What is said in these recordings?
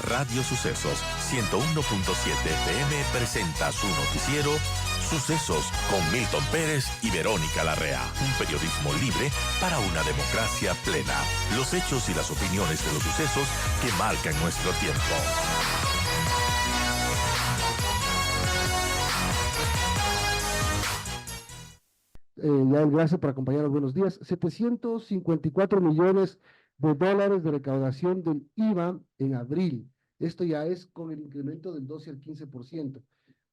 Radio Sucesos 101.7 FM presenta su noticiero Sucesos con Milton Pérez y Verónica Larrea. Un periodismo libre para una democracia plena. Los hechos y las opiniones de los sucesos que marcan nuestro tiempo. Yael, gracias por acompañarnos. Buenos días. 754 millones de dólares de recaudación del IVA en abril. Esto ya es con el incremento del 12 al 15%.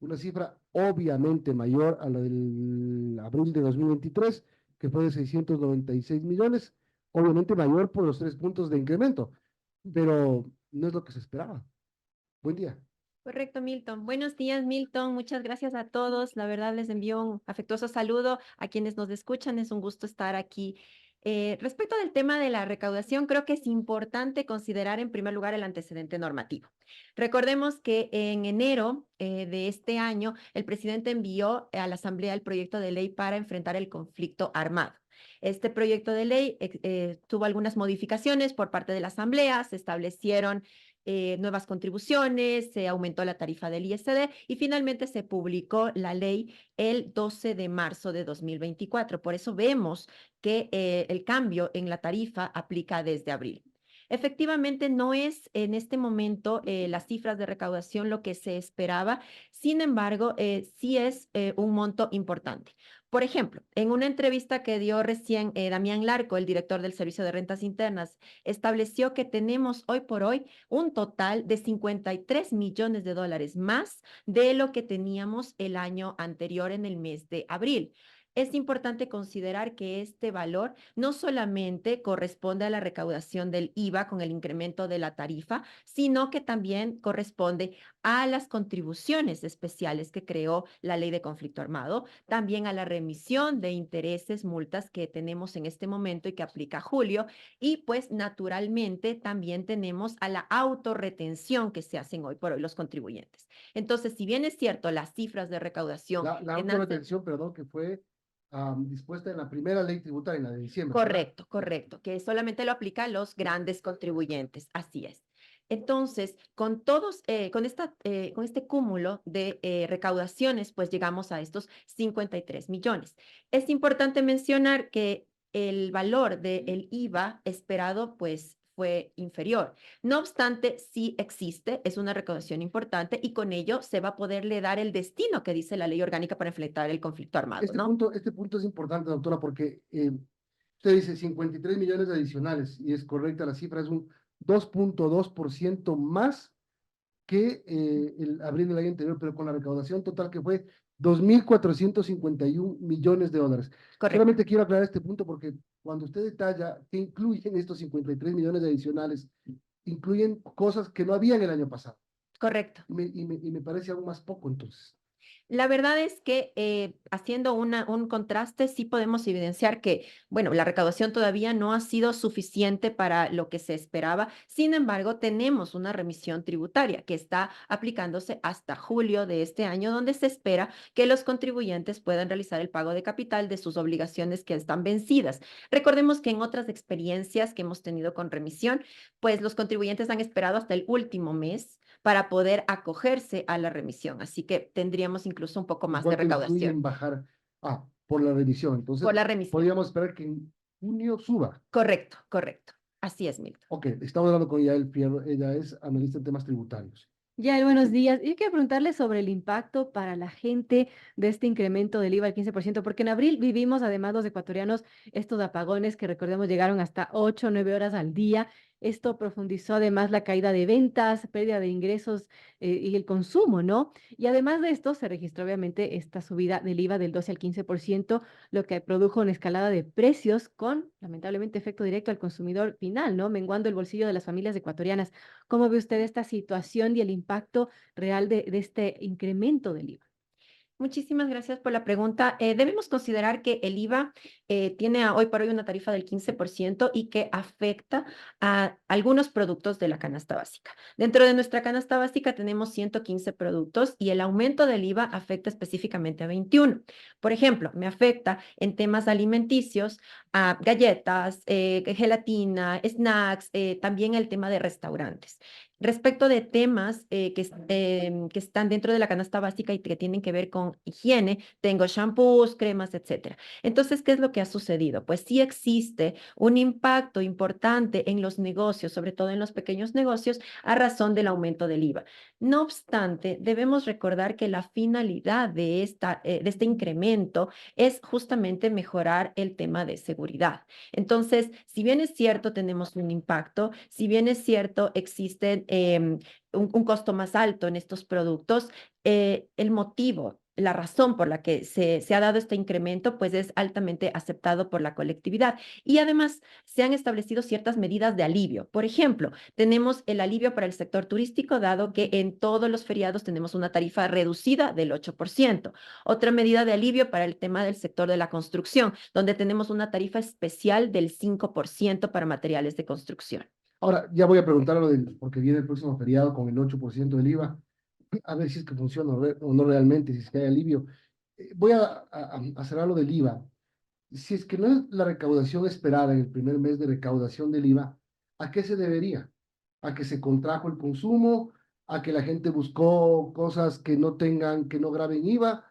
Una cifra obviamente mayor a la del abril de 2023, que fue de 696 millones. Obviamente mayor por los 3 puntos de incremento, pero no es lo que se esperaba. Buen día. Correcto, Milton. Buenos días, Milton. Muchas gracias a todos. La verdad, les envío un afectuoso saludo a quienes nos escuchan. Es un gusto estar aquí. Respecto del tema de la recaudación, creo que es importante considerar en primer lugar el antecedente normativo. Recordemos que en enero de este año, el presidente envió a la Asamblea el proyecto de ley para enfrentar el conflicto armado. Este proyecto de ley tuvo algunas modificaciones por parte de la Asamblea, se establecieron nuevas contribuciones, se aumentó la tarifa del ISD y finalmente se publicó la ley el 12 de marzo de 2024. Por eso vemos que el cambio en la tarifa aplica desde abril. Efectivamente, no es en este momento las cifras de recaudación lo que se esperaba, sin embargo, sí es un monto importante. Por ejemplo, en una entrevista que dio recién Damián Larco, el director del Servicio de Rentas Internas, estableció que tenemos hoy por hoy un total de 53 millones de dólares más de lo que teníamos el año anterior en el mes de abril. Es importante considerar que este valor no solamente corresponde a la recaudación del IVA con el incremento de la tarifa, sino que también corresponde a las contribuciones especiales que creó la Ley de Conflicto Armado, también a la remisión de intereses, multas que tenemos en este momento y que aplica julio, y pues naturalmente también tenemos a la autorretención que se hacen hoy por hoy los contribuyentes. Entonces, si bien es cierto, las cifras de recaudación... La autorretención, perdón, que fue dispuesta en la primera ley tributaria, en la de diciembre. Correcto, ¿verdad? correcto, que solamente lo aplica a los grandes contribuyentes, así es. Entonces, con todos, con este cúmulo de recaudaciones, pues llegamos a estos 53 millones. Es importante mencionar que el valor del IVA esperado, pues, fue inferior. No obstante, sí existe, es una recaudación importante y con ello se va a poderle dar el destino que dice la ley orgánica para enfrentar el conflicto armado, ¿no? Este punto es importante, doctora, porque usted dice 53 millones adicionales y es correcta la cifra, es un 2.2% más que el abril del año anterior, pero con la recaudación total que fue 2.451 millones de dólares. Correcto. Solamente quiero aclarar este punto porque cuando usted detalla que incluyen estos 53 millones adicionales, incluyen cosas que no habían el año pasado. Correcto. Y me parece aún más poco entonces. La verdad es que haciendo un contraste, sí podemos evidenciar que, bueno, la recaudación todavía no ha sido suficiente para lo que se esperaba. Sin embargo, tenemos una remisión tributaria que está aplicándose hasta julio de este año, donde se espera que los contribuyentes puedan realizar el pago de capital de sus obligaciones que están vencidas. Recordemos que en otras experiencias que hemos tenido con remisión, pues los contribuyentes han esperado hasta el último mes para poder acogerse a la remisión. Así que tendríamos incluso un poco más de recaudación. Bajar por la remisión. Entonces, por la remisión. Podríamos esperar que en junio suba. Correcto, correcto. Así es, Milton. Ok, estamos hablando con Yael Fierro, ella es analista en temas tributarios. Yael, buenos días. Yo quiero preguntarle sobre el impacto para la gente de este incremento del IVA al 15%, porque en abril vivimos, además los ecuatorianos, estos apagones que recordemos llegaron hasta 8 o 9 horas al día. Esto profundizó además la caída de ventas, pérdida de ingresos y el consumo, ¿no? Y además de esto se registró obviamente esta subida del IVA del 12 al 15%, lo que produjo una escalada de precios con, lamentablemente, efecto directo al consumidor final, ¿no? Menguando el bolsillo de las familias ecuatorianas. ¿Cómo ve usted esta situación y el impacto real de este incremento del IVA? Muchísimas gracias por la pregunta. Debemos considerar que el IVA tiene hoy por hoy una tarifa del 15% y que afecta a algunos productos de la canasta básica. Dentro de nuestra canasta básica tenemos 115 productos y el aumento del IVA afecta específicamente a 21. Por ejemplo, me afecta en temas alimenticios a galletas, gelatina, snacks, también el tema de restaurantes. Respecto de temas que están dentro de la canasta básica y que tienen que ver con higiene, tengo shampoos, cremas, etcétera. Entonces, ¿qué es lo que ha sucedido? Pues sí existe un impacto importante en los negocios, sobre todo en los pequeños negocios, a razón del aumento del IVA. No obstante, debemos recordar que la finalidad de este incremento es justamente mejorar el tema de seguridad. Entonces, si bien es cierto, tenemos un impacto, si bien es cierto, existe un costo más alto en estos productos, el motivo, la razón por la que se ha dado este incremento, pues es altamente aceptado por la colectividad. Y además se han establecido ciertas medidas de alivio. Por ejemplo, tenemos el alivio para el sector turístico, dado que en todos los feriados tenemos una tarifa reducida del 8%. Otra medida de alivio para el tema del sector de la construcción, donde tenemos una tarifa especial del 5% para materiales de construcción. Ahora, ya voy a preguntar porque viene el próximo feriado con el 8% del IVA, a ver si es que funciona o no realmente, si es que hay alivio. Voy a cerrar lo del IVA. Si es que no es la recaudación esperada en el primer mes de recaudación del IVA, ¿a qué se debería? ¿A que se contrajo el consumo? ¿A que la gente buscó cosas que no tengan, que no graben IVA?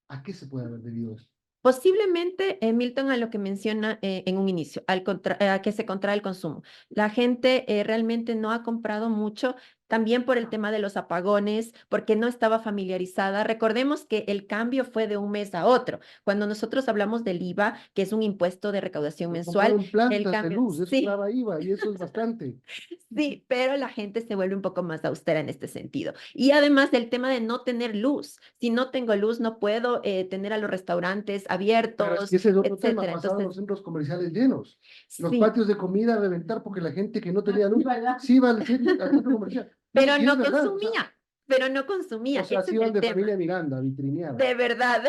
¿A qué se puede haber debido eso? Posiblemente, Milton, a lo que menciona en un inicio, a que se contrae el consumo. La gente realmente no ha comprado mucho, también por el tema de los apagones, porque no estaba familiarizada. Recordemos que el cambio fue de un mes a otro. Cuando nosotros hablamos del IVA, que es un impuesto de recaudación mensual, Compraron el plantas de cambio, luz, eso sí. graba IVA y eso es bastante. Sí, pero la gente se vuelve un poco más austera en este sentido. Y además del tema de no tener luz. Si no tengo luz, no puedo tener a los restaurantes Pero es abiertos, que ese es otro tema, etcétera. pasaron Entonces, los centros comerciales llenos, los sí, patios de comida a reventar porque la gente que no tenía luz sí iba al centro comercial. pero Y es no verdad, consumía, pero no o consumía. sea, Ese sí es iban el de tema. familia Miranda, a vitrinear, De verdad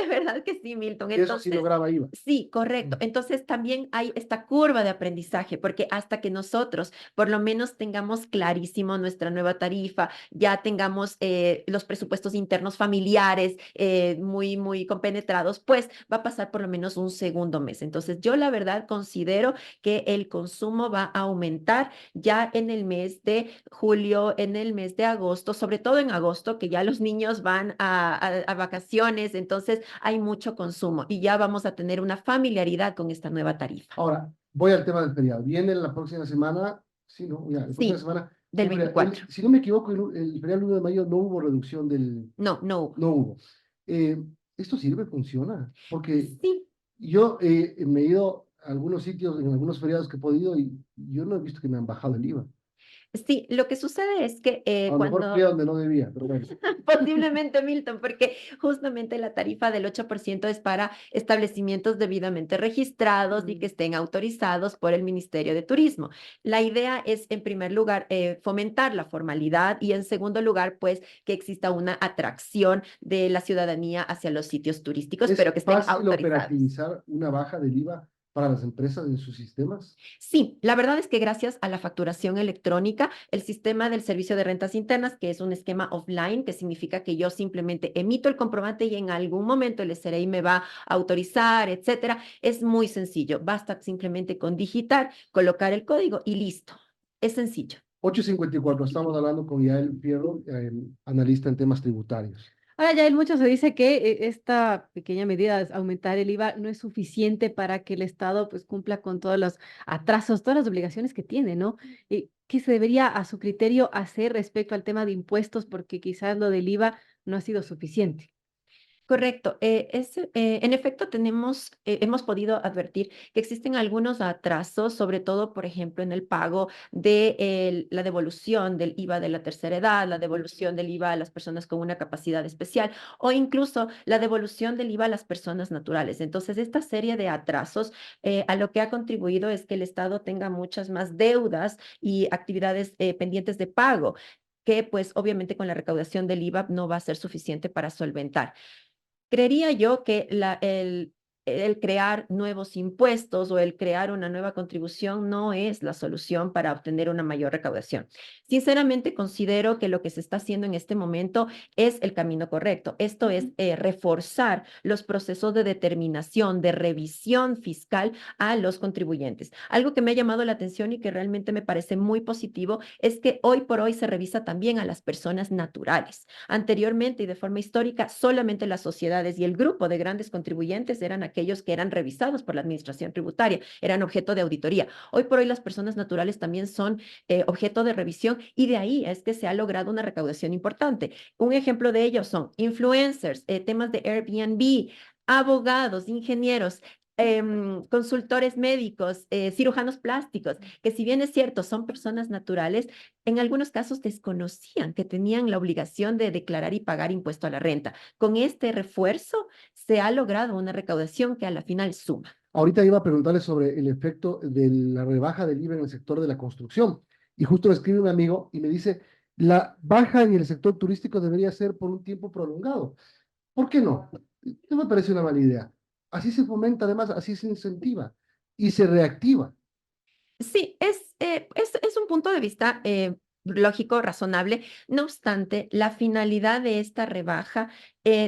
que sí, Milton. y eso sí Entonces, lograba IVA. sí, correcto. Entonces también hay esta curva de aprendizaje, porque hasta que nosotros por lo menos tengamos clarísimo nuestra nueva tarifa, ya tengamos los presupuestos internos familiares muy compenetrados, pues va a pasar por lo menos un segundo mes. Entonces, yo la verdad considero que el consumo va a aumentar ya en el mes de julio, en el mes de agosto, sobre todo en agosto, que ya los niños van a vacaciones, entonces hay mucho consumo y ya vamos a tener una familiaridad con esta nueva tarifa. Ahora, voy al tema del feriado. Viene la próxima semana, sí, ¿no? Ya, la próxima Sí, semana, del un feriado. 24. Si no me equivoco, el feriado 1 de mayo no hubo reducción del, No, no hubo. no hubo. Eh, ¿Esto sirve, funciona? Porque Sí, yo me he ido a algunos sitios, en algunos feriados que he podido, y yo no he visto que me han bajado el IVA. sí, lo que sucede es que A lo mejor fui cuando a donde no debía, pero bueno. posiblemente, Milton, porque justamente la tarifa del 8% es para establecimientos debidamente registrados y que estén autorizados por el Ministerio de Turismo. La idea es, en primer lugar, fomentar la formalidad y, en segundo lugar, pues, que exista una atracción de la ciudadanía hacia los sitios turísticos, ¿Es pero que estén fácil autorizados. operativizar una baja del IVA para las empresas en sus sistemas? Sí, la verdad es que gracias a la facturación electrónica, el sistema del servicio de rentas internas, que es un esquema offline, que significa que yo simplemente emito el comprobante y en algún momento el SRI me va a autorizar, etcétera, es muy sencillo. Basta simplemente con digitar, colocar el código y listo. Es sencillo. 8:54, estamos hablando con Yael Fierro, analista en temas tributarios. Ahora ya mucho se dice que esta pequeña medida de aumentar el IVA no es suficiente para que el Estado pues cumpla con todos los atrasos, todas las obligaciones que tiene, ¿no? ¿Qué se debería a su criterio hacer respecto al tema de impuestos? Porque quizás lo del IVA no ha sido suficiente. Correcto. En efecto, hemos podido advertir que existen algunos atrasos, sobre todo, por ejemplo, en el pago de la devolución del IVA de la tercera edad, la devolución del IVA a las personas con una capacidad especial o incluso la devolución del IVA a las personas naturales. Entonces, esta serie de atrasos a lo que ha contribuido es que el Estado tenga muchas más deudas y actividades pendientes de pago que pues obviamente con la recaudación del IVA no va a ser suficiente para solventar. Creería yo que el crear nuevos impuestos o el crear una nueva contribución no es la solución para obtener una mayor recaudación. Sinceramente, considero que lo que se está haciendo en este momento es el camino correcto. Esto es reforzar los procesos de determinación, de revisión fiscal a los contribuyentes. Algo que me ha llamado la atención y que realmente me parece muy positivo es que hoy por hoy se revisa también a las personas naturales. Anteriormente y de forma histórica, solamente las sociedades y el grupo de grandes contribuyentes eran aquellos que eran revisados por la administración tributaria, eran objeto de auditoría. Hoy por hoy las personas naturales también son objeto de revisión y de ahí es que se ha logrado una recaudación importante. Un ejemplo de ello son influencers, temas de Airbnb, abogados, ingenieros, consultores médicos, cirujanos plásticos, que si bien es cierto, son personas naturales, en algunos casos desconocían que tenían la obligación de declarar y pagar impuesto a la renta. Con este refuerzo se ha logrado una recaudación que a la final suma. Ahorita iba a preguntarle sobre el efecto de la rebaja del IVA en el sector de la construcción. Y justo me escribe un amigo y me dice, la baja en el sector turístico debería ser por un tiempo prolongado. ¿Por qué no? No me parece una mala idea. Así se fomenta, además, así se incentiva y se reactiva. Sí, es un punto de vista lógico, razonable. No obstante, la finalidad de esta rebaja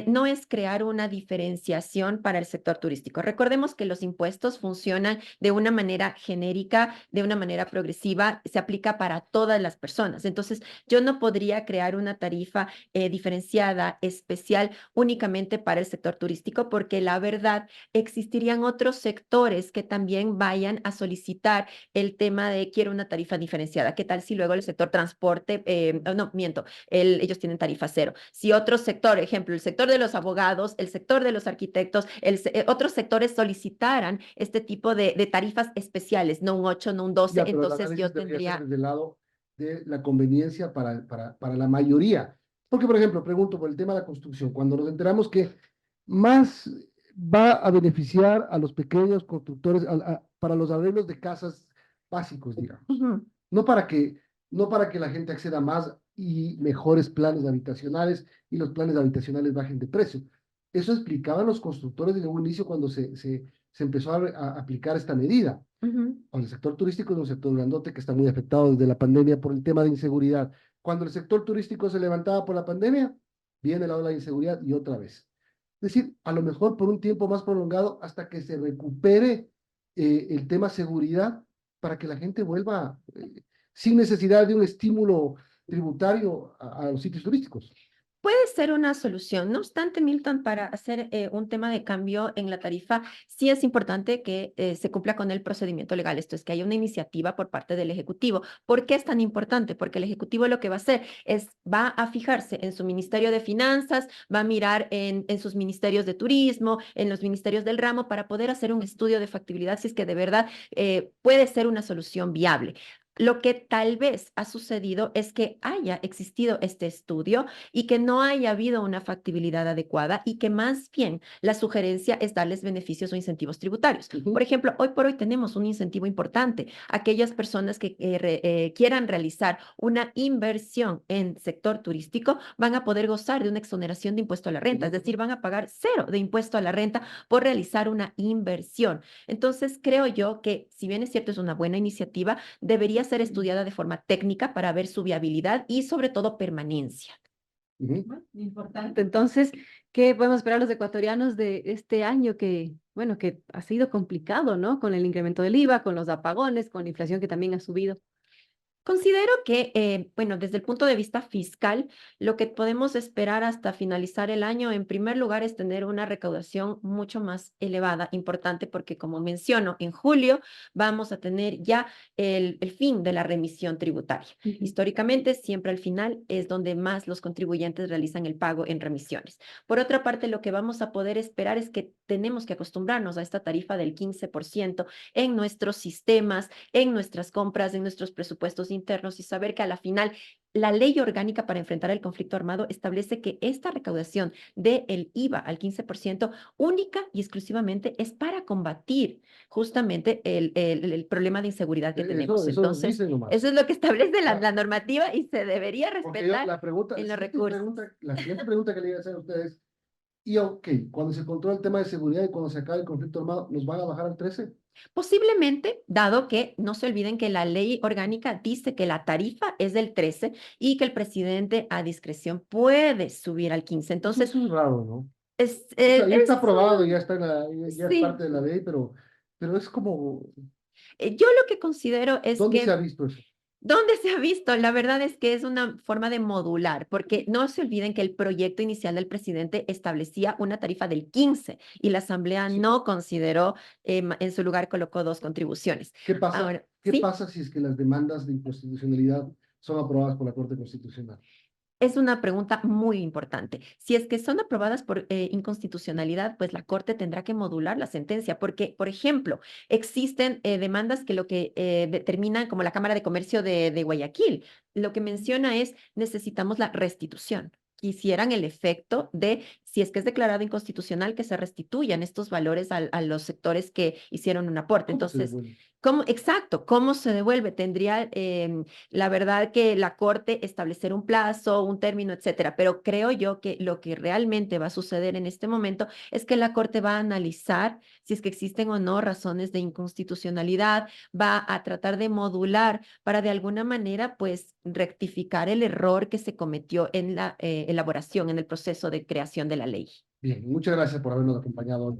no es crear una diferenciación para el sector turístico. Recordemos que los impuestos funcionan de una manera genérica, de una manera progresiva, se aplica para todas las personas. Entonces, yo no podría crear una tarifa diferenciada, especial, únicamente para el sector turístico, porque la verdad existirían otros sectores que también vayan a solicitar el tema de quiero una tarifa diferenciada. ¿Qué tal si luego el sector transporte, no, miento, ellos tienen tarifa cero? Si otro sector, ejemplo, el sector de los abogados, el sector de los arquitectos, otros sectores solicitaran este tipo de tarifas especiales, no un 8, no un 12, Ya, pero el entonces análisis yo debería ser tendría... desde el lado de la conveniencia para la mayoría. Porque, por ejemplo, pregunto por el tema de la construcción, cuando nos enteramos que más va a beneficiar a los pequeños constructores para los arreglos de casas básicos, digamos. Ujú. No para que, no para que la gente acceda a más y mejores planes habitacionales y los planes habitacionales bajen de precio. Eso explicaban los constructores desde un inicio cuando se empezó a aplicar esta medida. Ujú. O el sector turístico es un sector grandote que está muy afectado desde la pandemia por el tema de inseguridad. Cuando el sector turístico se levantaba por la pandemia, viene la ola de inseguridad y otra vez. Es decir, a lo mejor por un tiempo más prolongado hasta que se recupere el tema seguridad para que la gente vuelva sin necesidad de un estímulo tributario a los sitios turísticos. Puede ser una solución. No obstante, Milton, para hacer un tema de cambio en la tarifa, sí es importante que se cumpla con el procedimiento legal. Esto es que haya una iniciativa por parte del Ejecutivo. ¿Por qué es tan importante? Porque el Ejecutivo lo que va a hacer es, va a fijarse en su Ministerio de Finanzas, va a mirar en sus ministerios de turismo, en los ministerios del ramo, para poder hacer un estudio de factibilidad si es que de verdad puede ser una solución viable. Lo que tal vez ha sucedido es que haya existido este estudio y que no haya habido una factibilidad adecuada y que más bien la sugerencia es darles beneficios o incentivos tributarios. Por ejemplo, hoy por hoy tenemos un incentivo importante. Aquellas personas que quieran realizar una inversión en sector turístico van a poder gozar de una exoneración de impuesto a la renta, es decir, van a pagar cero de impuesto a la renta por realizar una inversión. Entonces, creo yo que, si bien es cierto, es una buena iniciativa, debería ser estudiada de forma técnica para ver su viabilidad y sobre todo permanencia. Importante. Entonces, ¿qué podemos esperar los ecuatorianos de este año que, bueno, que ha sido complicado, ¿no? Con el incremento del IVA, con los apagones, con la inflación que también ha subido. Considero que, bueno, desde el punto de vista fiscal, lo que podemos esperar hasta finalizar el año, en primer lugar, es tener una recaudación mucho más elevada, importante, porque como menciono, en julio vamos a tener ya el fin de la remisión tributaria. Históricamente, siempre al final es donde más los contribuyentes realizan el pago en remisiones. Por otra parte, lo que vamos a poder esperar es que tenemos que acostumbrarnos a esta tarifa del 15% en nuestros sistemas, en nuestras compras, en nuestros presupuestos internos y saber que a la final la ley orgánica para enfrentar el conflicto armado establece que esta recaudación del IVA al 15% única y exclusivamente es para combatir justamente el problema de inseguridad que tenemos. Eso nos Entonces, dicen nomás. eso es lo que establece la normativa y se debería Porque respetar la pregunta, en los siguiente recursos. pregunta, la siguiente pregunta que le iba a hacer a ustedes, Y ok, cuando se controla el tema de seguridad y cuando se acabe el conflicto armado, ¿nos van a bajar al 13? Posiblemente, dado que no se olviden que la ley orgánica dice que la tarifa es del 13 y que el presidente a discreción puede subir al 15. Entonces, Eso es raro, ¿no? es, O sea, ya está es, aprobado, ya está en ya es sí, parte de la ley, pero es como, yo lo que considero es ¿dónde se ha que visto eso? ¿dónde se ha visto? La verdad es que es una forma de modular, porque no se olviden que el proyecto inicial del presidente establecía una tarifa del 15 y la Asamblea Sí. no consideró, en su lugar colocó dos contribuciones. Ahora, Qué sí. pasa si es que las demandas de inconstitucionalidad son aprobadas por la Corte Constitucional? Es una pregunta muy importante. Si es que son aprobadas por inconstitucionalidad, pues la Corte tendrá que modular la sentencia, porque, por ejemplo, existen demandas que lo que determinan, como la Cámara de Comercio de Guayaquil, lo que menciona es necesitamos la restitución. Quisieran el efecto de, si es que es declarado inconstitucional, que se restituyan estos valores a los sectores que hicieron un aporte. ¿Cómo se Entonces, devuelve? exacto, ¿cómo se devuelve? Tendría la verdad que la Corte establecer un plazo, un término, etcétera, pero creo yo que lo que realmente va a suceder en este momento es que la Corte va a analizar si es que existen o no razones de inconstitucionalidad, va a tratar de modular para de alguna manera pues rectificar el error que se cometió en la elaboración, en el proceso de creación de la ley. Bien, muchas gracias por habernos acompañado hoy.